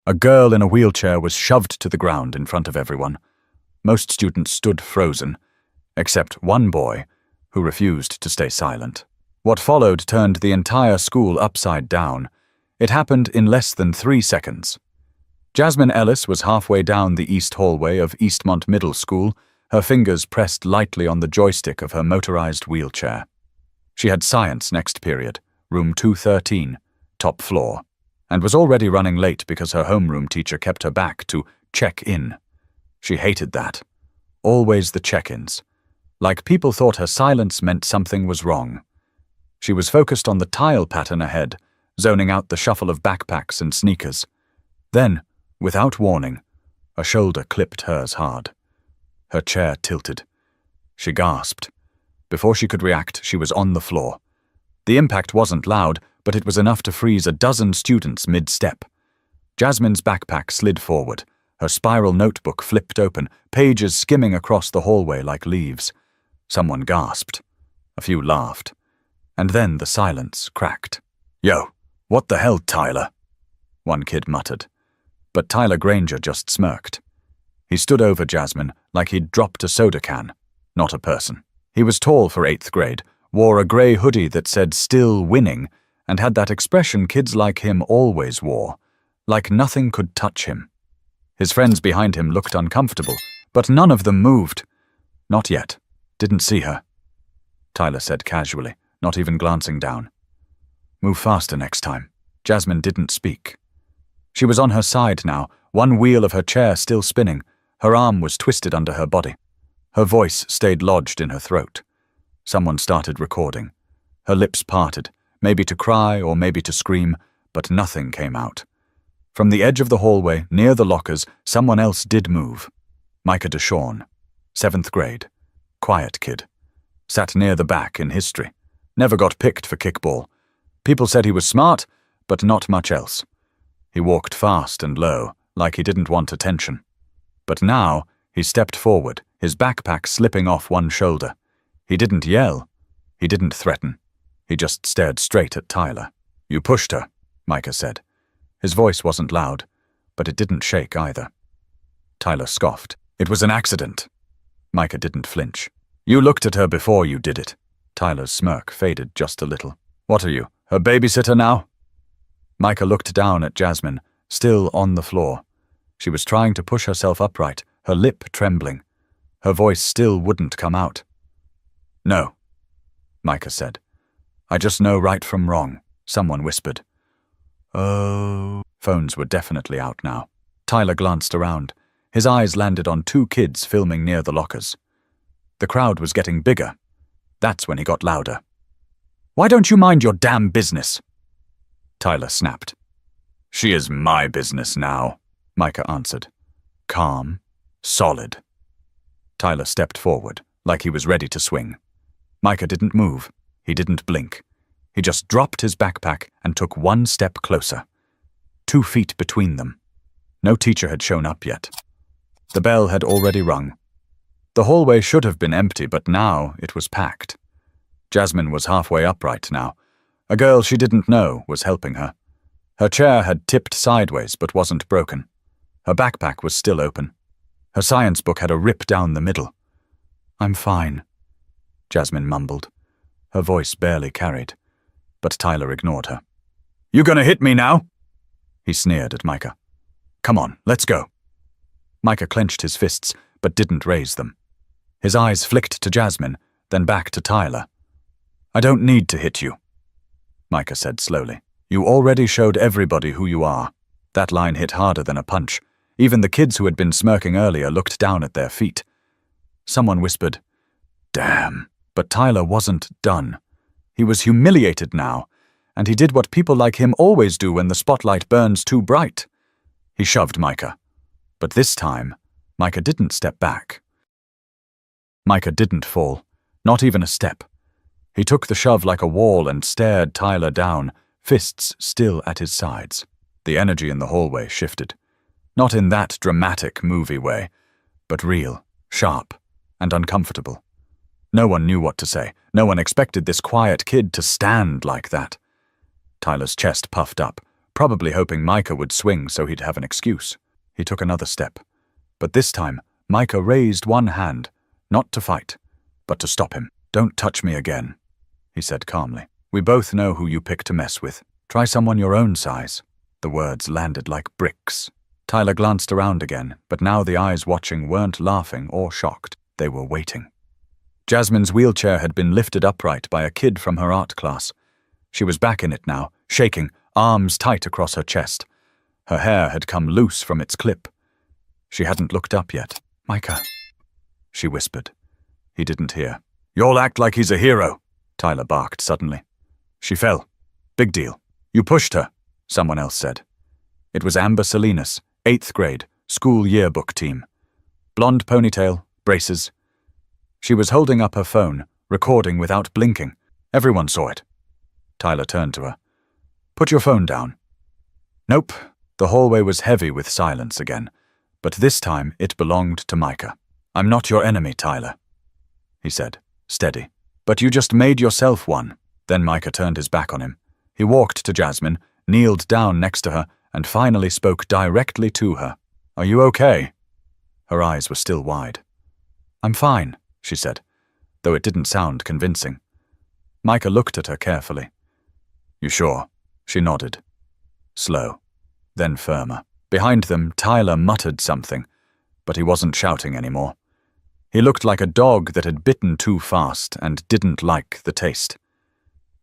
A girl in a wheelchair was shoved to the ground in front of everyone. Most students stood frozen, except one boy, who refused to stay silent. What followed turned the entire school upside down. It happened in less than 3 seconds. Jasmine Ellis was halfway down the east hallway of Eastmont Middle School, her fingers pressed lightly on the joystick of her motorized wheelchair. She had science next period, room 213, top floor, and was already running late because her homeroom teacher kept her back to check in. She hated that. Always the check-ins. Like people thought her silence meant something was wrong. She was focused on the tile pattern ahead, zoning out the shuffle of backpacks and sneakers. Then, without warning, a shoulder clipped hers hard. Her chair tilted. She gasped. Before she could react, she was on the floor. The impact wasn't loud, but it was enough to freeze a dozen students mid-step. Jasmine's backpack slid forward. Her spiral notebook flipped open, pages skimming across the hallway like leaves. Someone gasped. A few laughed. And then the silence cracked. "Yo, what the hell, Tyler?" one kid muttered. But Tyler Granger just smirked. He stood over Jasmine like he'd dropped a soda can, not a person. He was tall for 8th grade, wore a grey hoodie that said "still winning," and had that expression kids like him always wore, like nothing could touch him. His friends behind him looked uncomfortable, but none of them moved. "Not yet. Didn't see her," Tyler said casually, not even glancing down. "Move faster next time." Jasmine didn't speak. She was on her side now, one wheel of her chair still spinning. Her arm was twisted under her body. Her voice stayed lodged in her throat. Someone started recording. Her lips parted, maybe to cry or maybe to scream, but nothing came out. From the edge of the hallway, near the lockers, someone else did move. Micah DeShawn, 7th grade. Quiet kid. Sat near the back in history. Never got picked for kickball. People said he was smart, but not much else. He walked fast and low, like he didn't want attention. But now, he stepped forward, his backpack slipping off one shoulder. He didn't yell. He didn't threaten. He just stared straight at Tyler. "You pushed her," Micah said. His voice wasn't loud, but it didn't shake either. Tyler scoffed. "It was an accident." Micah didn't flinch. "You looked at her before you did it." Tyler's smirk faded just a little. "What are you, her babysitter now?" Micah looked down at Jasmine, still on the floor. She was trying to push herself upright, her lip trembling. Her voice still wouldn't come out. "No," Micah said. "I just know right from wrong," someone whispered. "Oh." Phones were definitely out now. Tyler glanced around. His eyes landed on 2 kids filming near the lockers. The crowd was getting bigger. That's when he got louder. "Why don't you mind your damn business?" Tyler snapped. "She is my business now," Micah answered. Calm, solid. Tyler stepped forward, like he was ready to swing. Micah didn't move. He didn't blink. He just dropped his backpack and took 1 step closer. 2 feet between them. No teacher had shown up yet. The bell had already rung. The hallway should have been empty, but now it was packed. Jasmine was halfway upright now. A girl she didn't know was helping her. Her chair had tipped sideways but wasn't broken. Her backpack was still open. Her science book had a rip down the middle. "I'm fine," Jasmine mumbled. Her voice barely carried, but Tyler ignored her. "You gonna hit me now?" He sneered at Micah. "Come on, let's go." Micah clenched his fists, but didn't raise them. His eyes flicked to Jasmine, then back to Tyler. "I don't need to hit you," Micah said slowly. "You already showed everybody who you are." That line hit harder than a punch. Even the kids who had been smirking earlier looked down at their feet. Someone whispered, "Damn." But Tyler wasn't done. He was humiliated now, and he did what people like him always do when the spotlight burns too bright. He shoved Micah. But this time, Micah didn't step back. Micah didn't fall, not even a step. He took the shove like a wall and stared Tyler down, fists still at his sides. The energy in the hallway shifted. Not in that dramatic movie way, but real, sharp, and uncomfortable. No one knew what to say. No one expected this quiet kid to stand like that. Tyler's chest puffed up, probably hoping Micah would swing so he'd have an excuse. He took another step. But this time, Micah raised one hand, not to fight, but to stop him. "Don't touch me again," he said calmly. "We both know who you pick to mess with. Try someone your own size." The words landed like bricks. Tyler glanced around again, but now the eyes watching weren't laughing or shocked. They were waiting. Jasmine's wheelchair had been lifted upright by a kid from her art class. She was back in it now, shaking, arms tight across her chest. Her hair had come loose from its clip. She hadn't looked up yet. "Micah," she whispered. He didn't hear. "You'll act like he's a hero," Tyler barked suddenly. "She fell. Big deal." "You pushed her," someone else said. It was Amber Salinas, 8th grade, school yearbook team. Blonde ponytail, braces. She was holding up her phone, recording without blinking. Everyone saw it. Tyler turned to her. "Put your phone down." Nope. The hallway was heavy with silence again, but this time it belonged to Micah. "I'm not your enemy, Tyler," he said, steady. "But you just made yourself one." Then Micah turned his back on him. He walked to Jasmine, kneeled down next to her, and finally spoke directly to her. "Are you okay?" Her eyes were still wide. "I'm fine," she said, though it didn't sound convincing. Micah looked at her carefully. "You sure?" She nodded. Slow, then firmer. Behind them, Tyler muttered something, but he wasn't shouting anymore. He looked like a dog that had bitten too fast and didn't like the taste.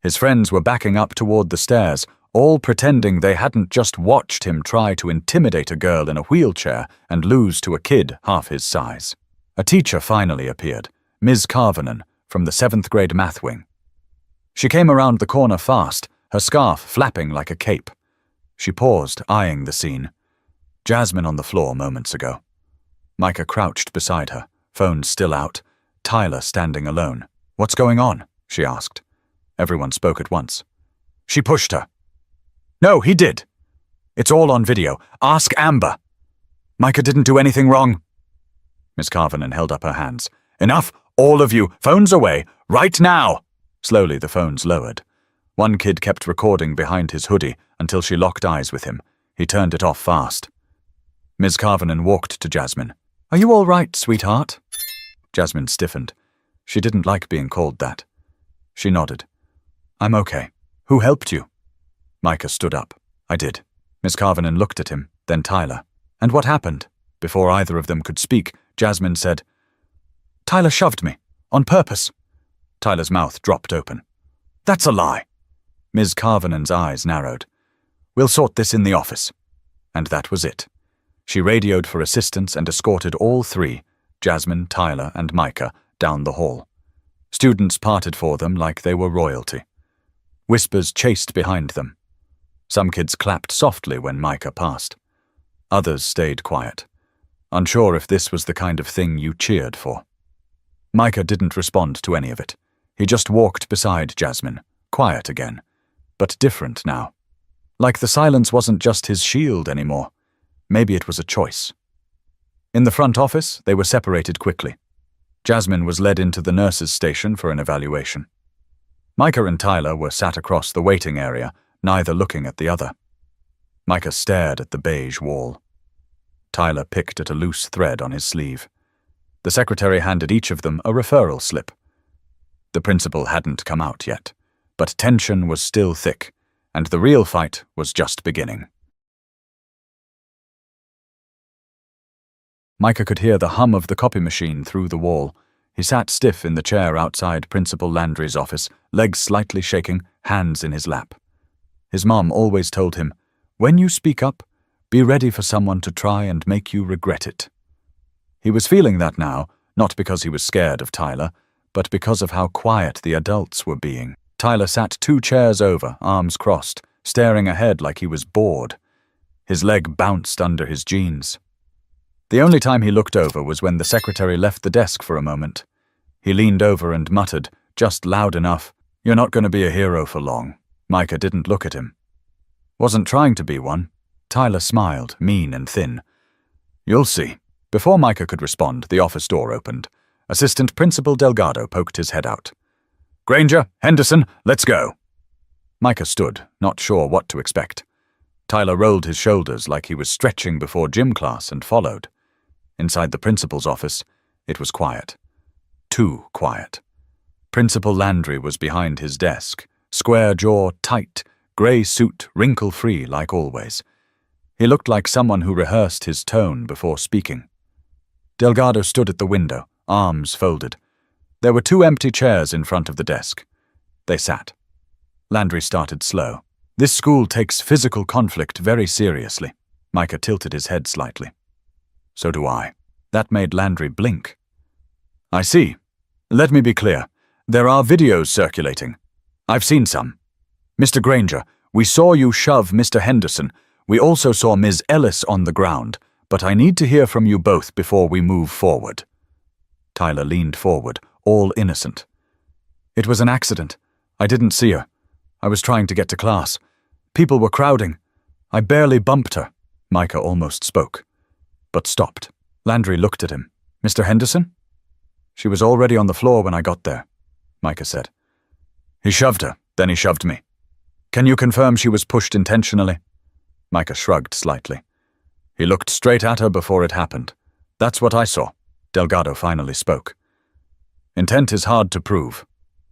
His friends were backing up toward the stairs, all pretending they hadn't just watched him try to intimidate a girl in a wheelchair and lose to a kid half his size. A teacher finally appeared, Ms. Carvenan, from the 7th grade math wing. She came around the corner fast, her scarf flapping like a cape. She paused, eyeing the scene. Jasmine on the floor moments ago. Micah crouched beside her, phone still out, Tyler standing alone. "What's going on?" she asked. Everyone spoke at once. "She pushed her." "No, he did. It's all on video. Ask Amber." "Micah didn't do anything wrong." Miss Carvenan held up her hands. "Enough, all of you. Phones away, right now." Slowly the phones lowered. One kid kept recording behind his hoodie until she locked eyes with him. He turned it off fast. Ms. Carvenan walked to Jasmine. "Are you all right, sweetheart?" Jasmine stiffened. She didn't like being called that. She nodded. "I'm okay. Who helped you?" Micah stood up. "I did." Ms. Carvenan looked at him, then Tyler. "And what happened?" Before either of them could speak, Jasmine said, "Tyler shoved me. On purpose." Tyler's mouth dropped open. "That's a lie." Ms. Carvenan's eyes narrowed. "We'll sort this in the office." And that was it. She radioed for assistance and escorted all three, Jasmine, Tyler, and Micah, down the hall. Students parted for them like they were royalty. Whispers chased behind them. Some kids clapped softly when Micah passed. Others stayed quiet, unsure if this was the kind of thing you cheered for. Micah didn't respond to any of it. He just walked beside Jasmine, quiet again, but different now. Like the silence wasn't just his shield anymore. Maybe it was a choice. In the front office, they were separated quickly. Jasmine was led into the nurse's station for an evaluation. Micah and Tyler were sat across the waiting area, neither looking at the other. Micah stared at the beige wall. Tyler picked at a loose thread on his sleeve. The secretary handed each of them a referral slip. The principal hadn't come out yet, but tension was still thick, and the real fight was just beginning. Micah could hear the hum of the copy machine through the wall. He sat stiff in the chair outside Principal Landry's office, legs slightly shaking, hands in his lap. His mom always told him, "When you speak up, be ready for someone to try and make you regret it." He was feeling that now, not because he was scared of Tyler, but because of how quiet the adults were being. Tyler sat 2 chairs over, arms crossed, staring ahead like he was bored. His leg bounced under his jeans. The only time he looked over was when the secretary left the desk for a moment. He leaned over and muttered, just loud enough, "You're not going to be a hero for long." Micah didn't look at him. Wasn't trying to be one. Tyler smiled, mean and thin. "You'll see." Before Micah could respond, the office door opened. Assistant Principal Delgado poked his head out. "Granger, Henderson, let's go." Micah stood, not sure what to expect. Tyler rolled his shoulders like he was stretching before gym class and followed. Inside the principal's office, it was quiet. Too quiet. Principal Landry was behind his desk, square jaw tight, grey suit wrinkle-free like always. He looked like someone who rehearsed his tone before speaking. Delgado stood at the window, arms folded. There were 2 empty chairs in front of the desk. They sat. Landry started slow. This school takes physical conflict very seriously. Micah tilted his head slightly. So do I. That made Landry blink. I see. Let me be clear. There are videos circulating. I've seen some. Mr. Granger, we saw you shove Mr. Henderson. We also saw Ms. Ellis on the ground, but I need to hear from you both before we move forward. Tyler leaned forward, all innocent. It was an accident. I didn't see her. I was trying to get to class. People were crowding. I barely bumped her. Micah almost spoke, but stopped. Landry looked at him. Mr. Henderson? She was already on the floor when I got there, Micah said. He shoved her, then he shoved me. Can you confirm she was pushed intentionally? Micah shrugged slightly. He looked straight at her before it happened. That's what I saw. Delgado finally spoke. Intent is hard to prove.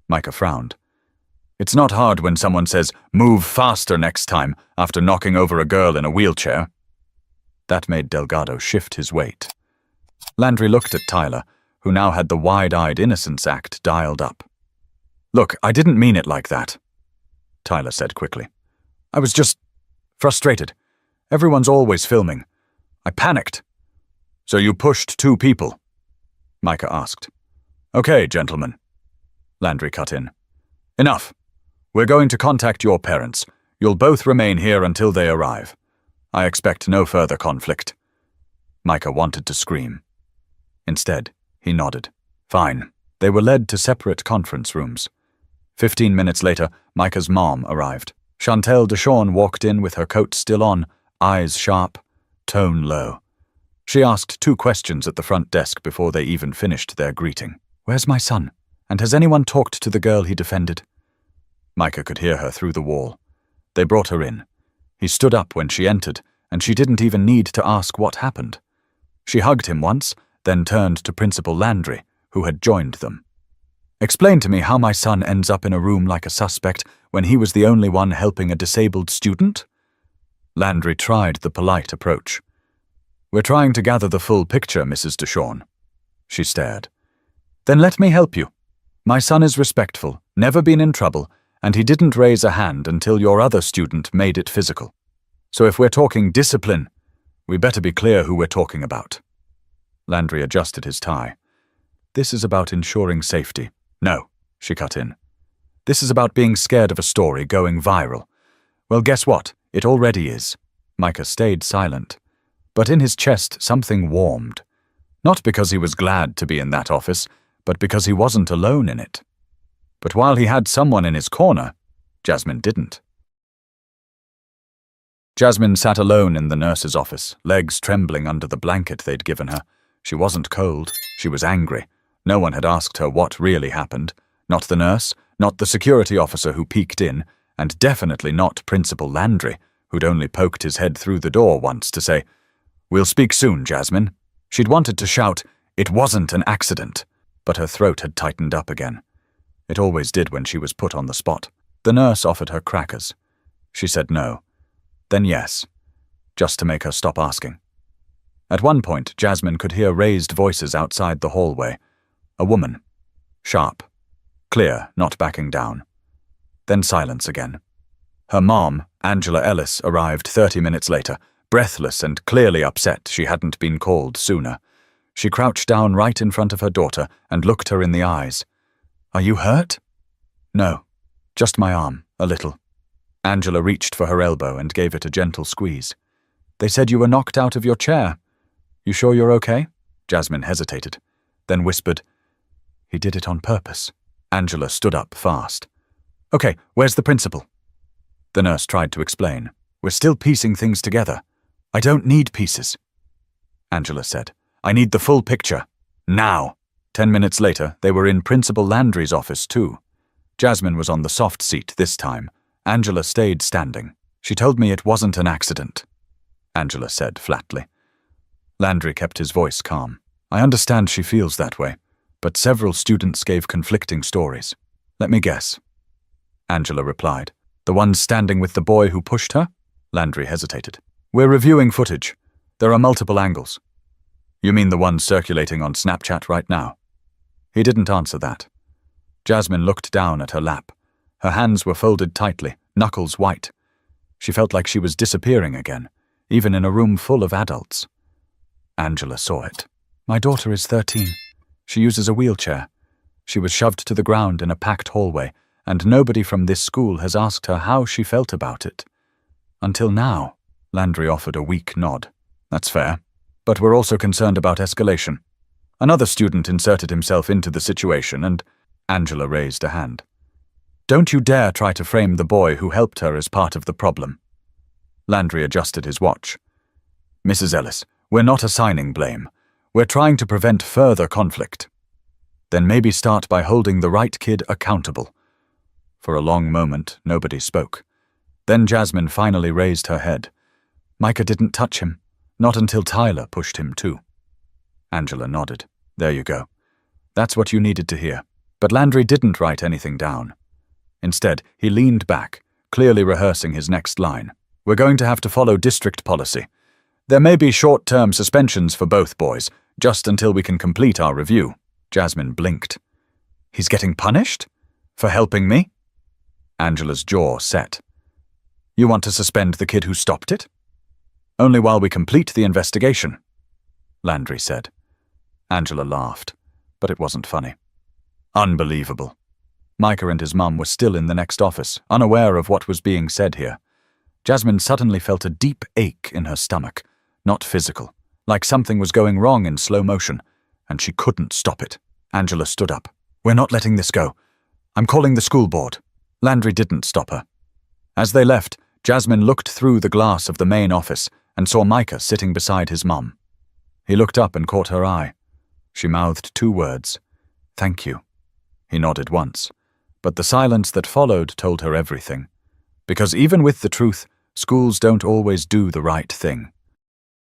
Micah frowned. It's not hard when someone says, move faster next time, after knocking over a girl in a wheelchair. That made Delgado shift his weight. Landry looked at Tyler, who now had the wide-eyed innocence act dialed up. Look, I didn't mean it like that, Tyler said quickly. I was just frustrated. Everyone's always filming. I panicked. So you pushed 2 people? Micah asked. Okay, gentlemen. Landry cut in. Enough. We're going to contact your parents. You'll both remain here until they arrive. I expect no further conflict. Micah wanted to scream. Instead, he nodded. Fine. They were led to separate conference rooms. 15 minutes later, Micah's mom arrived. Chantel Deshawn walked in with her coat still on, eyes sharp, tone low. She asked 2 questions at the front desk before they even finished their greeting. Where's my son? And has anyone talked to the girl he defended? Micah could hear her through the wall. They brought her in. He stood up when she entered, and she didn't even need to ask what happened. She hugged him once, then turned to Principal Landry, who had joined them. Explain to me how my son ends up in a room like a suspect when he was the only one helping a disabled student? Landry tried the polite approach. We're trying to gather the full picture, Mrs. Deshawn. She stared. Then let me help you. My son is respectful, never been in trouble, and he didn't raise a hand until your other student made it physical. So if we're talking discipline, we better be clear who we're talking about. Landry adjusted his tie. This is about ensuring safety. No, she cut in. This is about being scared of a story going viral. Well, guess what? It already is. Micah stayed silent. But in his chest something warmed. Not because he was glad to be in that office, but because he wasn't alone in it. But while he had someone in his corner, Jasmine didn't. Jasmine sat alone in the nurse's office, legs trembling under the blanket they'd given her. She wasn't cold. She was angry. No one had asked her what really happened. Not the nurse, not the security officer who peeked in, and definitely not Principal Landry, who'd only poked his head through the door once to say, "We'll speak soon, Jasmine." She'd wanted to shout, "It wasn't an accident," but her throat had tightened up again. It always did when she was put on the spot. The nurse offered her crackers. She said no. Then yes, just to make her stop asking. At one point, Jasmine could hear raised voices outside the hallway. A woman. Sharp. Clear, not backing down. Then silence again. Her mom, Angela Ellis, arrived 30 minutes later, breathless and clearly upset she hadn't been called sooner. She crouched down right in front of her daughter and looked her in the eyes. "Are you hurt?" "No, just my arm, a little." Angela reached for her elbow and gave it a gentle squeeze. "They said you were knocked out of your chair. You sure you're okay?" Jasmine hesitated, then whispered, "He did it on purpose." Angela stood up fast. "Okay, where's the principal?" The nurse tried to explain. "We're still piecing things together." "I don't need pieces," Angela said. "I need the full picture. Now." 10 minutes later, they were in Principal Landry's office too. Jasmine was on the soft seat this time. Angela stayed standing. She told me it wasn't an accident, Angela said flatly. Landry kept his voice calm. I understand she feels that way, but several students gave conflicting stories. Let me guess. Angela replied. The one standing with the boy who pushed her? Landry hesitated. We're reviewing footage. There are multiple angles. You mean the one circulating on Snapchat right now? He didn't answer that. Jasmine looked down at her lap. Her hands were folded tightly, knuckles white. She felt like she was disappearing again, even in a room full of adults. Angela saw it. My daughter is 13. She uses a wheelchair. She was shoved to the ground in a packed hallway, and nobody from this school has asked her how she felt about it. Until now. Landry offered a weak nod. That's fair. But we're also concerned about escalation. Another student inserted himself into the situation, and Angela raised a hand. Don't you dare try to frame the boy who helped her as part of the problem. Landry adjusted his watch. Mrs. Ellis, we're not assigning blame. We're trying to prevent further conflict. Then maybe start by holding the right kid accountable. For a long moment, nobody spoke. Then Jasmine finally raised her head. Micah didn't touch him, not until Tyler pushed him too. Angela nodded. There you go. That's what you needed to hear. But Landry didn't write anything down. Instead, he leaned back, clearly rehearsing his next line. We're going to have to follow district policy. There may be short-term suspensions for both boys, just until we can complete our review. Jasmine blinked. He's getting punished? For helping me? Angela's jaw set. You want to suspend the kid who stopped it? Only while we complete the investigation, Landry said. Angela laughed, but it wasn't funny. Unbelievable. Micah and his mum were still in the next office, unaware of what was being said here. Jasmine suddenly felt a deep ache in her stomach, not physical, like something was going wrong in slow motion, and she couldn't stop it. Angela stood up. We're not letting this go. I'm calling the school board. Landry didn't stop her. As they left, Jasmine looked through the glass of the main office and saw Micah sitting beside his mum. He looked up and caught her eye. She mouthed 2 words. Thank you. He nodded once, but the silence that followed told her everything. Because even with the truth, schools don't always do the right thing.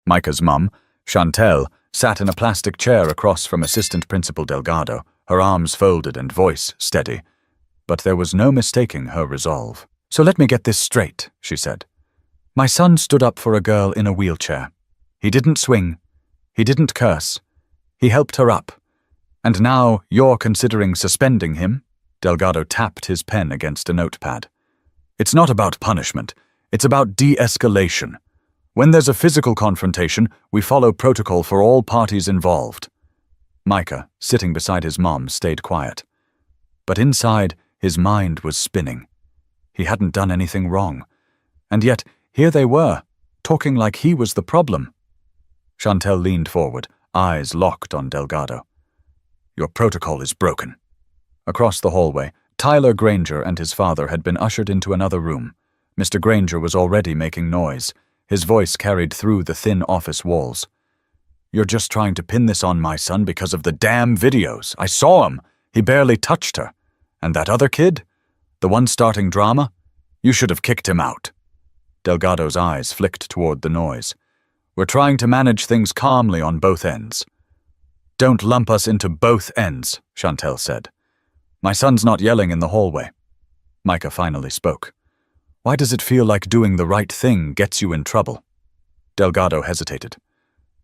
Micah's mum, Chantel, sat in a plastic chair across from Assistant Principal Delgado, her arms folded and voice steady. But there was no mistaking her resolve. So let me get this straight, she said. My son stood up for a girl in a wheelchair. He didn't swing. He didn't curse. He helped her up. And now you're considering suspending him? Delgado tapped his pen against a notepad. It's not about punishment. It's about de-escalation. When there's a physical confrontation, we follow protocol for all parties involved. Micah, sitting beside his mom, stayed quiet. But inside, his mind was spinning. He hadn't done anything wrong. And yet, here they were, talking like he was the problem. Chantel leaned forward, eyes locked on Delgado. Your protocol is broken. Across the hallway, Tyler Granger and his father had been ushered into another room. Mr. Granger was already making noise. His voice carried through the thin office walls. You're just trying to pin this on my son because of the damn videos. I saw him. He barely touched her. And that other kid? The one starting drama? You should have kicked him out. Delgado's eyes flicked toward the noise. We're trying to manage things calmly on both ends. Don't lump us into both ends, Chantel said. My son's not yelling in the hallway. Micah finally spoke. Why does it feel like doing the right thing gets you in trouble? Delgado hesitated.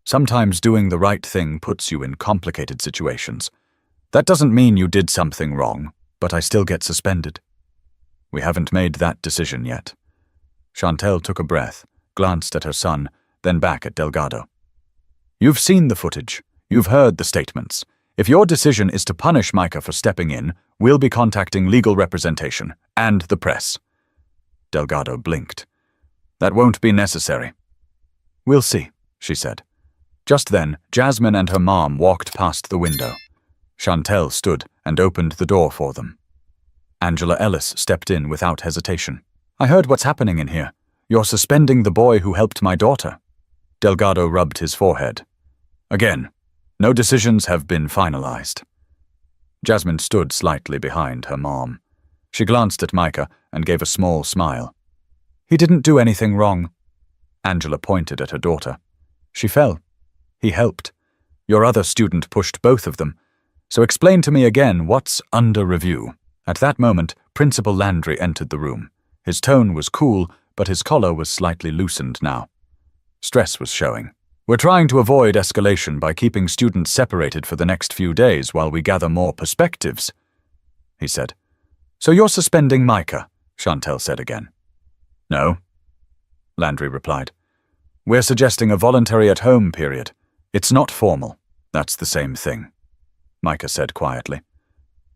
Sometimes doing the right thing puts you in complicated situations. That doesn't mean you did something wrong, but I still get suspended. We haven't made that decision yet. Chantel took a breath, glanced at her son, then back at Delgado. You've seen the footage. You've heard the statements. If your decision is to punish Micah for stepping in, we'll be contacting legal representation and the press. Delgado blinked. That won't be necessary. We'll see, she said. Just then, Jasmine and her mom walked past the window. Chantel stood and opened the door for them. Angela Ellis stepped in without hesitation. I heard what's happening in here. You're suspending the boy who helped my daughter. Delgado rubbed his forehead. Again, no decisions have been finalized. Jasmine stood slightly behind her mom. She glanced at Micah and gave a small smile. He didn't do anything wrong. Angela pointed at her daughter. She fell. He helped. Your other student pushed both of them. So explain to me again what's under review. At that moment, Principal Landry entered the room. His tone was cool, but his collar was slightly loosened now. Stress was showing. We're trying to avoid escalation by keeping students separated for the next few days while we gather more perspectives, he said. So you're suspending Micah, Chantel said again. No, Landry replied. We're suggesting a voluntary at-home period. It's not formal. That's the same thing, Micah said quietly.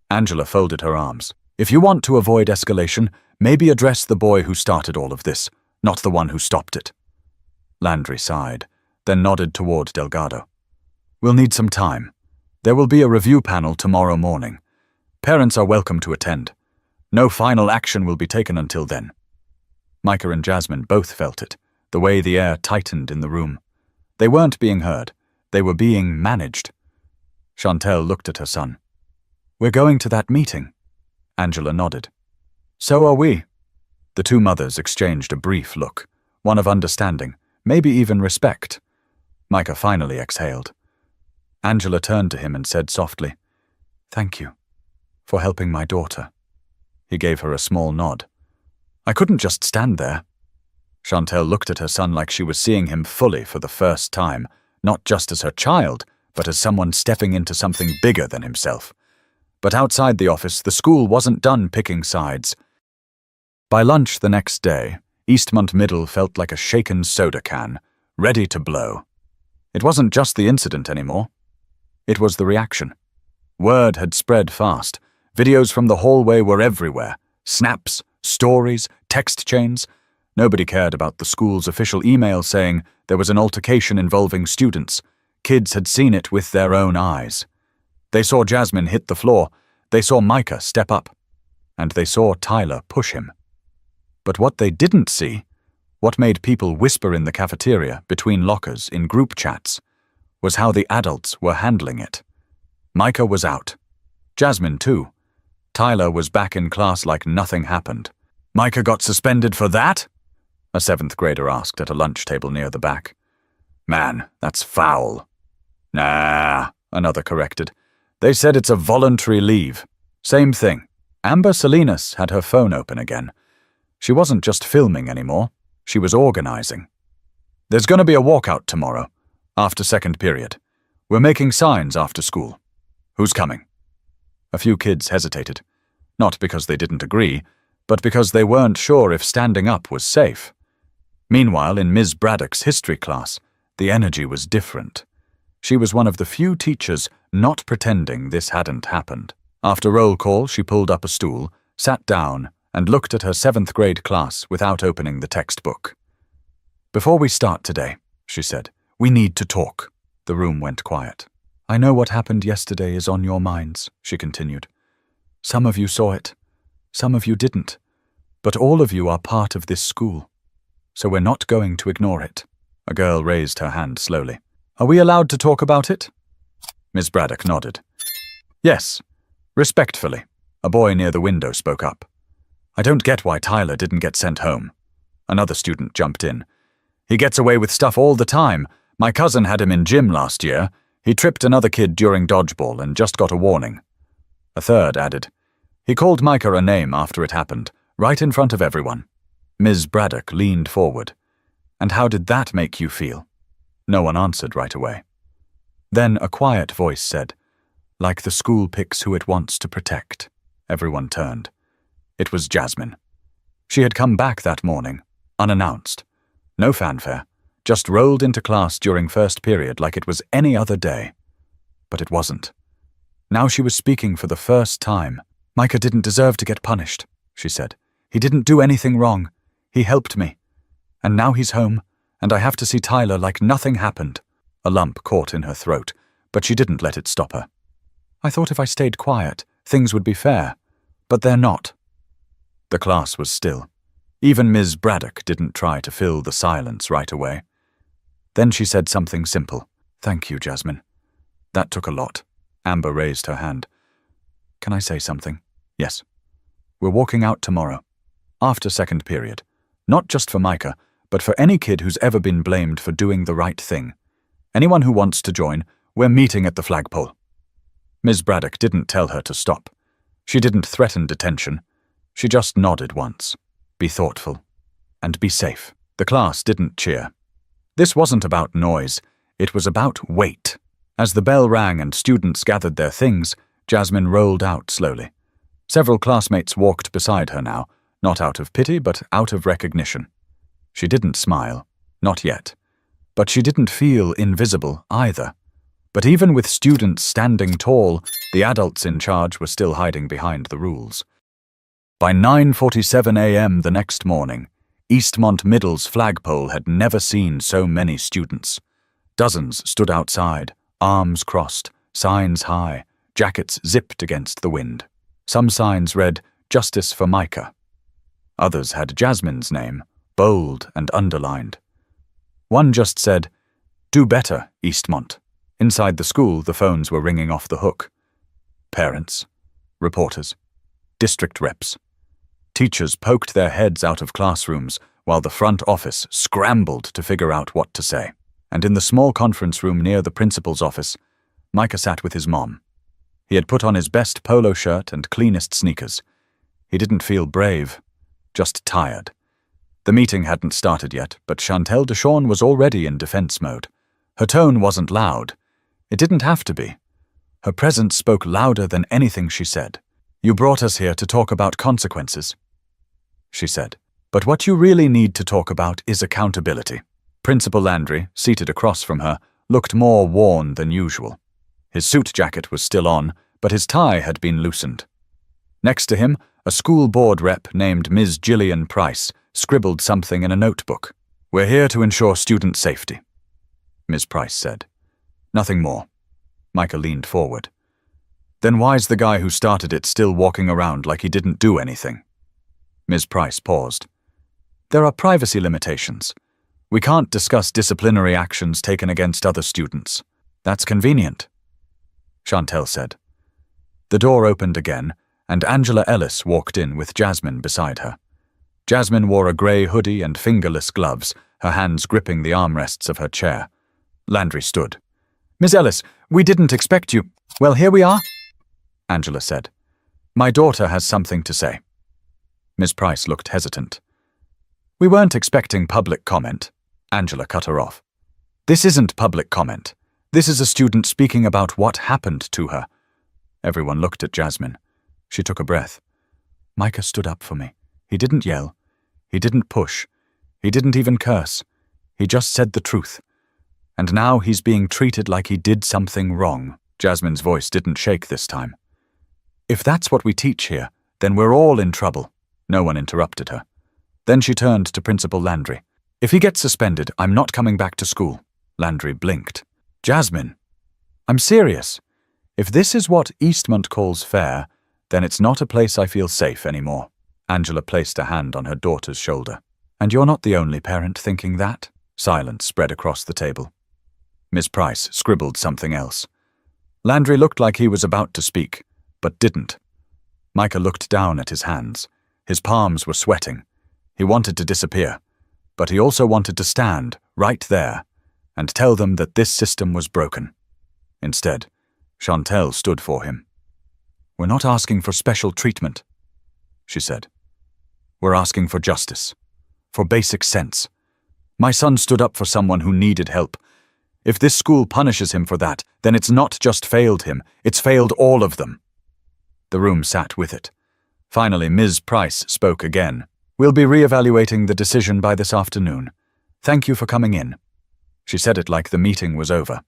Angela folded her arms. If you want to avoid escalation, maybe address the boy who started all of this, not the one who stopped it. Landry sighed, then nodded toward Delgado. We'll need some time. There will be a review panel tomorrow morning. Parents are welcome to attend. No final action will be taken until then. Micah and Jasmine both felt it, the way the air tightened in the room. They weren't being heard. They were being managed. Chantel looked at her son. We're going to that meeting. Angela nodded. So are we. The two mothers exchanged a brief look, one of understanding, maybe even respect. Micah finally exhaled. Angela turned to him and said softly, Thank you for helping my daughter. He gave her a small nod. I couldn't just stand there. Chantel looked at her son like she was seeing him fully for the first time, not just as her child, but as someone stepping into something bigger than himself. But outside the office, the school wasn't done picking sides. By lunch the next day, Eastmont Middle felt like a shaken soda can, ready to blow. It wasn't just the incident anymore. It was the reaction. Word had spread fast. Videos from the hallway were everywhere. Snaps, stories, text chains. Nobody cared about the school's official email saying there was an altercation involving students. Kids had seen it with their own eyes. They saw Jasmine hit the floor. They saw Micah step up. And they saw Tyler push him. But what they didn't see, what made people whisper in the cafeteria, between lockers, in group chats, was how the adults were handling it. Micah was out. Jasmine too. Tyler was back in class like nothing happened. Micah got suspended for that? A 7th grader asked at a lunch table near the back. Man, that's foul. Nah, another corrected. They said it's a voluntary leave. Same thing. Amber Salinas had her phone open again. She wasn't just filming anymore. She was organizing. There's going to be a walkout tomorrow, after second period. We're making signs after school. Who's coming? A few kids hesitated. Not because they didn't agree, but because they weren't sure if standing up was safe. Meanwhile, in Ms. Braddock's history class, the energy was different. She was one of the few teachers not pretending this hadn't happened. After roll call, she pulled up a stool, sat down, and looked at her 7th grade class without opening the textbook. Before we start today, she said, we need to talk. The room went quiet. I know what happened yesterday is on your minds, she continued. Some of you saw it. Some of you didn't. But all of you are part of this school. So we're not going to ignore it. A girl raised her hand slowly. Are we allowed to talk about it? Miss Braddock nodded. Yes, respectfully. A boy near the window spoke up. I don't get why Tyler didn't get sent home. Another student jumped in. He gets away with stuff all the time. My cousin had him in gym last year. He tripped another kid during dodgeball and just got a warning. A third added. He called Micah a name after it happened, right in front of everyone. Ms. Braddock leaned forward. And how did that make you feel? No one answered right away. Then a quiet voice said, like the school picks who it wants to protect. Everyone turned. It was Jasmine. She had come back that morning, unannounced. No fanfare, just rolled into class during first period like it was any other day. But it wasn't. Now she was speaking for the first time. Micah didn't deserve to get punished, she said. He didn't do anything wrong. He helped me. And now he's home, and I have to see Tyler like nothing happened. A lump caught in her throat, but she didn't let it stop her. I thought if I stayed quiet, things would be fair. But they're not. The class was still. Even Ms. Braddock didn't try to fill the silence right away. Then she said something simple. Thank you, Jasmine. That took a lot. Amber raised her hand. Can I say something? Yes. We're walking out tomorrow. After second period. Not just for Micah, but for any kid who's ever been blamed for doing the right thing. Anyone who wants to join, we're meeting at the flagpole. Ms. Braddock didn't tell her to stop. She didn't threaten detention. She just nodded once. Be thoughtful. And be safe. The class didn't cheer. This wasn't about noise. It was about weight. As the bell rang and students gathered their things, Jasmine rolled out slowly. Several classmates walked beside her now, not out of pity, but out of recognition. She didn't smile. Not yet. But she didn't feel invisible either. But even with students standing tall, the adults in charge were still hiding behind the rules. By 9:47 a.m. the next morning, Eastmont Middle's flagpole had never seen so many students. Dozens stood outside, arms crossed, signs high, jackets zipped against the wind. Some signs read, "Justice for Micah." Others had Jasmine's name, bold and underlined. One just said, "Do better, Eastmont." Inside the school, the phones were ringing off the hook. Parents, reporters, district reps. Teachers poked their heads out of classrooms while the front office scrambled to figure out what to say. And in the small conference room near the principal's office, Micah sat with his mom. He had put on his best polo shirt and cleanest sneakers. He didn't feel brave, just tired. The meeting hadn't started yet, but Chantel Deshawn was already in defense mode. Her tone wasn't loud. It didn't have to be. Her presence spoke louder than anything she said. "You brought us here to talk about consequences," she said. "But what you really need to talk about is accountability." Principal Landry, seated across from her, looked more worn than usual. His suit jacket was still on, but his tie had been loosened. Next to him, a school board rep named Ms. Gillian Price scribbled something in a notebook. "We're here to ensure student safety," Ms. Price said. Nothing more. Micah leaned forward. "Then why's the guy who started it still walking around like he didn't do anything?" Ms. Price paused. "There are privacy limitations. We can't discuss disciplinary actions taken against other students. That's convenient," Chantel said. The door opened again, and Angela Ellis walked in with Jasmine beside her. Jasmine wore a grey hoodie and fingerless gloves, her hands gripping the armrests of her chair. Landry stood. "Miss Ellis, we didn't expect you." "Well, here we are," Angela said. "My daughter has something to say." Miss Price looked hesitant. "We weren't expecting public comment," Angela cut her off. "This isn't public comment. This is a student speaking about what happened to her." Everyone looked at Jasmine. She took a breath. "Micah stood up for me. He didn't yell. He didn't push. He didn't even curse. He just said the truth. And now he's being treated like he did something wrong." Jasmine's voice didn't shake this time. "If that's what we teach here, then we're all in trouble." No one interrupted her. Then she turned to Principal Landry. "If he gets suspended, I'm not coming back to school." Landry blinked. "Jasmine, I'm serious. If this is what Eastmont calls fair, then it's not a place I feel safe anymore." Angela placed a hand on her daughter's shoulder. "And you're not the only parent thinking that." Silence spread across the table. Miss Price scribbled something else. Landry looked like he was about to speak, but didn't. Micah looked down at his hands. His palms were sweating. He wanted to disappear, but he also wanted to stand right there and tell them that this system was broken. Instead, Chantel stood for him. "We're not asking for special treatment," she said. "We're asking for justice, for basic sense. My son stood up for someone who needed help. If this school punishes him for that, then it's not just failed him, it's failed all of them." The room sat with it. Finally, Ms. Price spoke again. "We'll be re-evaluating the decision by this afternoon. Thank you for coming in." She said it like the meeting was over.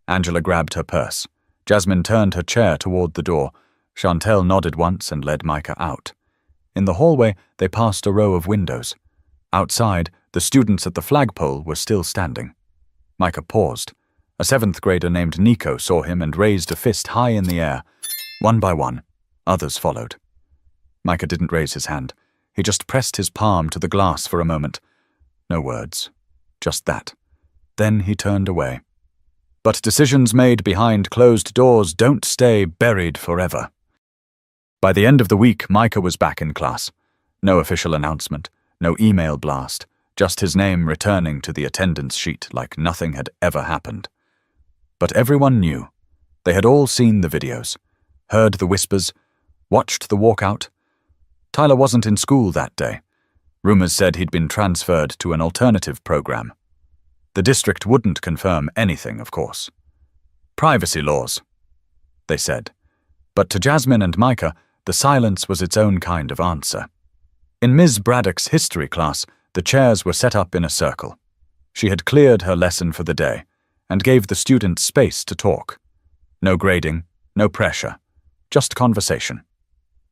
Angela grabbed her purse. Jasmine turned her chair toward the door. Chantel nodded once and led Micah out. In the hallway, they passed a row of windows. Outside, the students at the flagpole were still standing. Micah paused. A 7th grader named Nico saw him and raised a fist high in the air. One by one, others followed. Micah didn't raise his hand. He just pressed his palm to the glass for a moment. No words. Just that. Then he turned away. But decisions made behind closed doors don't stay buried forever. By the end of the week, Micah was back in class. No official announcement. no email blast, just his name returning to the attendance sheet like nothing had ever happened. But everyone knew. They had all seen the videos, heard the whispers, watched the walkout. Tyler wasn't in school that day. Rumors said he'd been transferred to an alternative program. The district wouldn't confirm anything, of course. Privacy laws, they said. But to Jasmine and Micah, the silence was its own kind of answer. In Ms. Braddock's history class, the chairs were set up in a circle. She had cleared her lesson for the day and gave the students space to talk. No grading, no pressure, just conversation.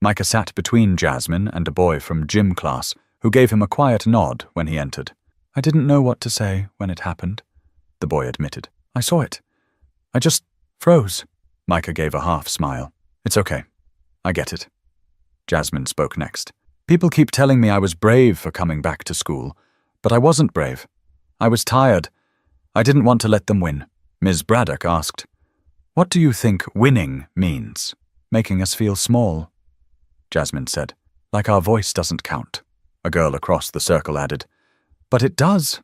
Micah sat between Jasmine and a boy from gym class who gave him a quiet nod when he entered. "I didn't know what to say when it happened," the boy admitted. "I saw it. I just froze." Micah gave a half smile. "It's okay. I get it." Jasmine spoke next. "People keep telling me I was brave for coming back to school, but I wasn't brave. I was tired. I didn't want to let them win." Ms. Braddock asked, "What do you think winning means? Making us feel small?" Jasmine said, "Like our voice doesn't count," a girl across the circle added. "But it does.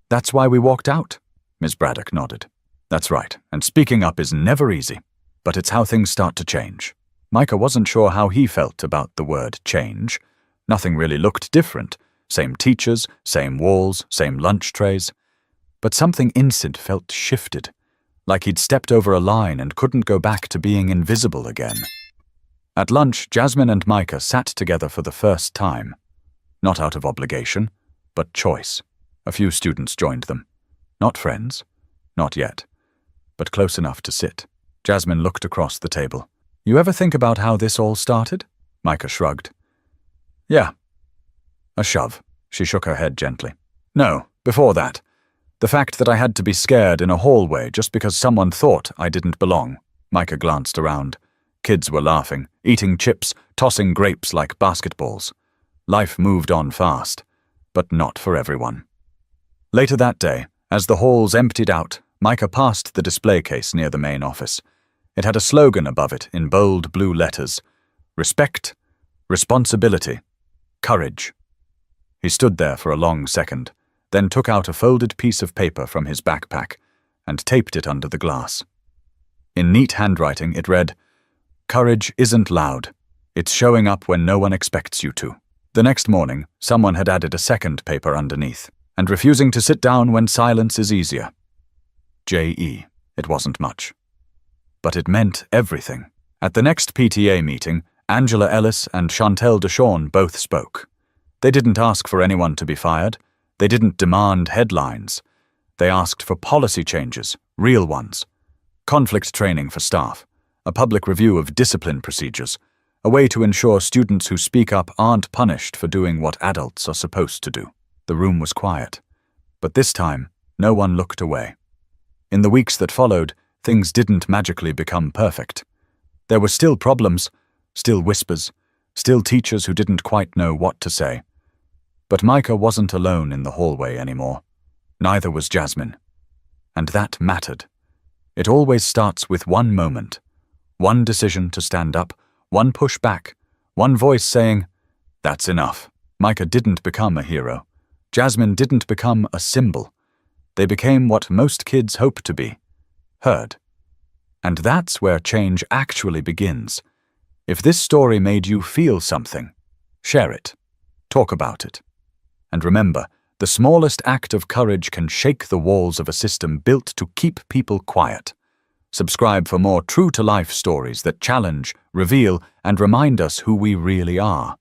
That's why we walked out." Ms. Braddock nodded. "That's right, and speaking up is never easy, but it's how things start to change." Micah wasn't sure how he felt about the word change. Nothing really looked different. Same teachers, same walls, same lunch trays. But something instant felt shifted, like he'd stepped over a line and couldn't go back to being invisible again. At lunch, Jasmine and Micah sat together for the first time. Not out of obligation, but choice. A few students joined them. Not friends. Not yet. But close enough to sit. Jasmine looked across the table. "You ever think about how this all started?" Micah shrugged. "Yeah." A shove. She shook her head gently. "No, before that. The fact that I had to be scared in a hallway just because someone thought I didn't belong." Micah glanced around. Kids were laughing, eating chips, tossing grapes like basketballs. Life moved on fast, but not for everyone. Later that day, as the halls emptied out, Micah passed the display case near the main office. It had a slogan above it in bold blue letters: respect, responsibility, courage. He stood there for a long second, then took out a folded piece of paper from his backpack and taped it under the glass. In neat handwriting, it read, "Courage isn't loud. It's showing up when no one expects you to." The next morning, someone had added a second paper underneath, "And refusing to sit down when silence is easier." J.E. It wasn't much. But it meant everything. At the next PTA meeting, Angela Ellis and Chantel DeShawn both spoke. They didn't ask for anyone to be fired. They didn't demand headlines. They asked for policy changes, real ones. Conflict training for staff, a public review of discipline procedures, a way to ensure students who speak up aren't punished for doing what adults are supposed to do. The room was quiet. But this time, no one looked away. In the weeks that followed, things didn't magically become perfect. There were still problems, still whispers, still teachers who didn't quite know what to say. But Micah wasn't alone in the hallway anymore. Neither was Jasmine. And that mattered. It always starts with one moment. One decision to stand up, one push back, one voice saying, "That's enough." Micah didn't become a hero. Jasmine didn't become a symbol. They became what most kids hope to be, heard. And that's where change actually begins. If this story made you feel something, share it. Talk about it. And remember, the smallest act of courage can shake the walls of a system built to keep people quiet. Subscribe for more true-to-life stories that challenge, reveal, and remind us who we really are.